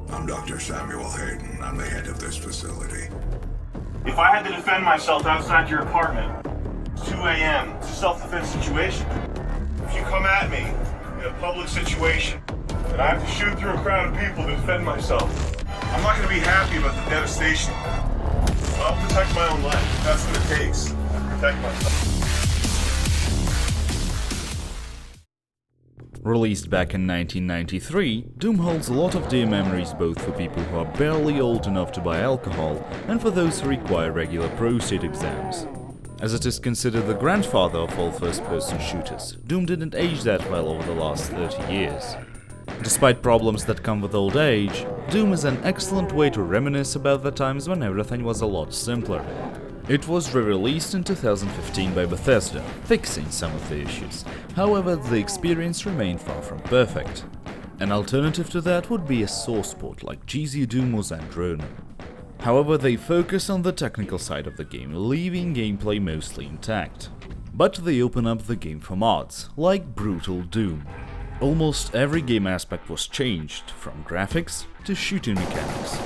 I'm Dr. Samuel Hayden. I'm the head of this facility. If I had to defend myself outside your apartment, it's 2 a.m. It's a self-defense situation. If you come at me in a public situation, and I have to shoot through a crowd of people to defend myself, I'm not going to be happy about the devastation. I'll protect my own life. That's what it takes. I protect myself. Released back in 1993, Doom holds a lot of dear memories both for people who are barely old enough to buy alcohol and for those who require regular prostate exams. As it is considered the grandfather of all first-person shooters, Doom didn't age that well over the last 30 years. Despite problems that come with old age, Doom is an excellent way to reminisce about the times when everything was a lot simpler. It was re-released in 2015 by Bethesda, fixing some of the issues. However, the experience remained far from perfect. An alternative to that would be a source port like GZ Doom or Zandrona. However, they focus on the technical side of the game, leaving gameplay mostly intact. But they open up the game for mods, like Brutal Doom. Almost every game aspect was changed, from graphics to shooting mechanics.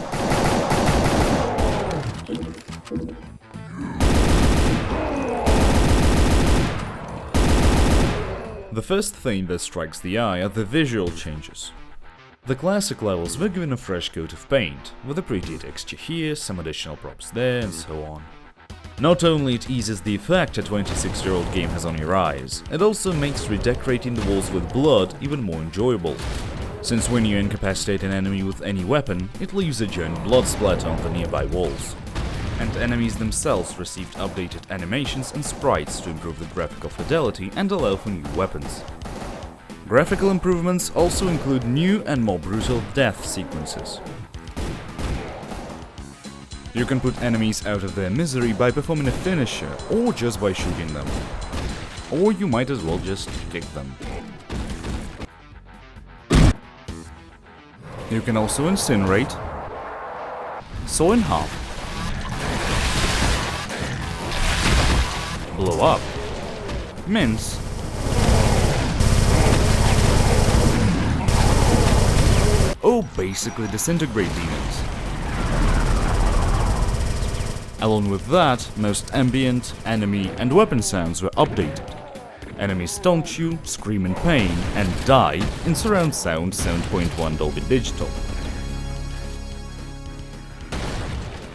The first thing that strikes the eye are the visual changes. The classic levels were given a fresh coat of paint, with a pretty texture here, some additional props there, and so on. Not only it eases the effect a 26-year-old game has on your eyes, it also makes redecorating the walls with blood even more enjoyable. Since when you incapacitate an enemy with any weapon, it leaves a giant blood splatter on the nearby walls. And enemies themselves received updated animations and sprites to improve the graphical fidelity and allow for new weapons. Graphical improvements also include new and more brutal death sequences. You can put enemies out of their misery by performing a finisher or just by shooting them. Or you might as well just kick them. You can also incinerate, saw in half, blow up, mince, or basically disintegrate demons. Along with that, most ambient, enemy and weapon sounds were updated. Enemies taunt you, scream in pain, and die in surround sound 7.1 Dolby Digital.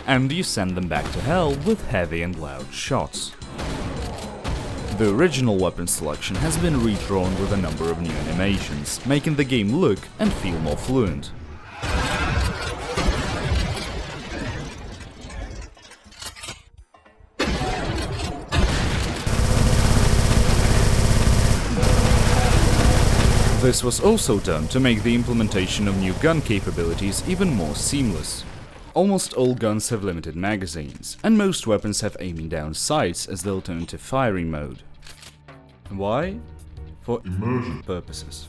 And you send them back to hell with heavy and loud shots. The original weapon selection has been redrawn with a number of new animations, making the game look and feel more fluent. This was also done to make the implementation of new gun capabilities even more seamless. Almost all guns have limited magazines, and most weapons have aiming down sights as the alternative firing mode. Why? For immersion purposes.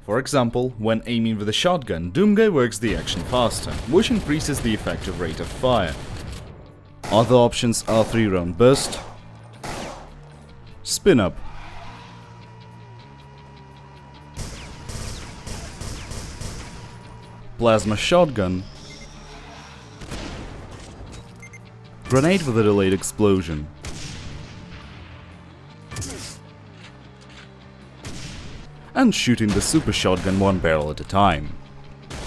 For example, when aiming with a shotgun, Doomguy works the action faster, which increases the effective rate of fire. Other options are 3-round burst, spin up, plasma shotgun, grenade with a delayed explosion, and shooting the super shotgun one barrel at a time.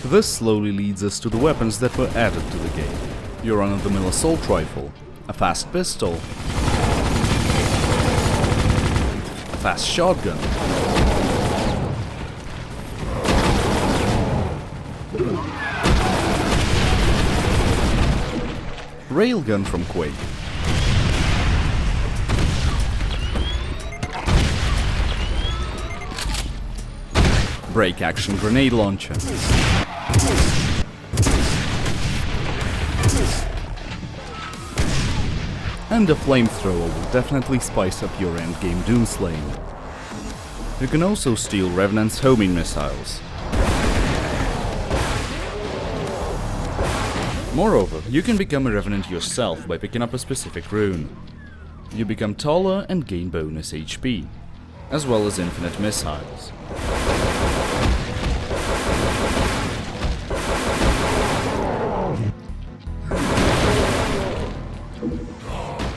This slowly leads us to the weapons that were added to the game. Your run-of-the-mill assault rifle, a fast pistol, a fast shotgun, railgun from Quake, break action grenade launcher, and a flamethrower will definitely spice up your endgame doomslaying. You can also steal Revenant's homing missiles, Moreover, you can become a revenant yourself by picking up a specific rune. You become taller and gain bonus HP, as well as infinite missiles.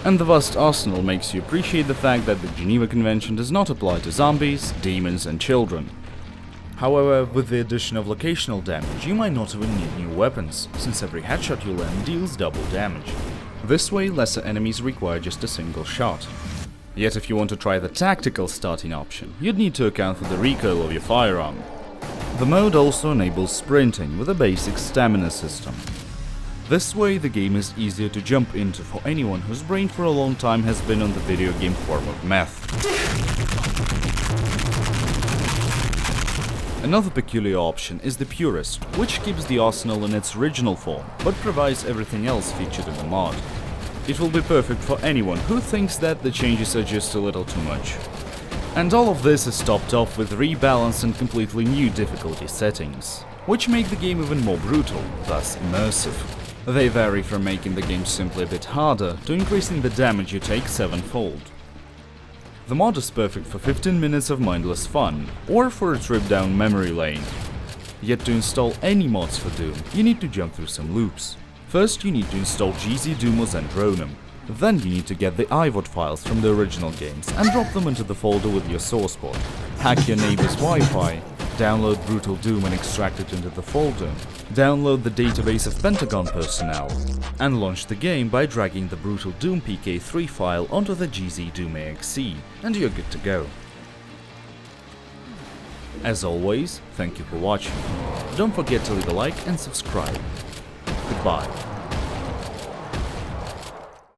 And the vast arsenal makes you appreciate the fact that the Geneva Convention does not apply to zombies, demons and children. However, with the addition of locational damage, you might not even need new weapons, since every headshot you land deals double damage. This way, lesser enemies require just a single shot. Yet if you want to try the tactical starting option, you'd need to account for the recoil of your firearm. The mode also enables sprinting with a basic stamina system. This way, the game is easier to jump into for anyone whose brain for a long time has been on the video game form of meth. Another peculiar option is the Purist, which keeps the arsenal in its original form, but provides everything else featured in the mod. It will be perfect for anyone who thinks that the changes are just a little too much. And all of this is topped off with rebalanced and completely new difficulty settings, which make the game even more brutal, thus immersive. They vary from making the game simply a bit harder to increasing the damage you take sevenfold. The mod is perfect for 15 minutes of mindless fun, or for a trip down memory lane. Yet to install any mods for Doom, you need to jump through some loops. First you need to install GZ Doomos and Ronem. Then you need to get the IVOD files from the original games and drop them into the folder with your source port. Hack your neighbor's Wi-Fi, download Brutal Doom and extract it into the folder, download the database of Pentagon personnel, and launch the game by dragging the Brutal Doom PK3 file onto the GZ Doom exe, and you're good to go. As always, thank you for watching. Don't forget to leave a like and subscribe. Goodbye.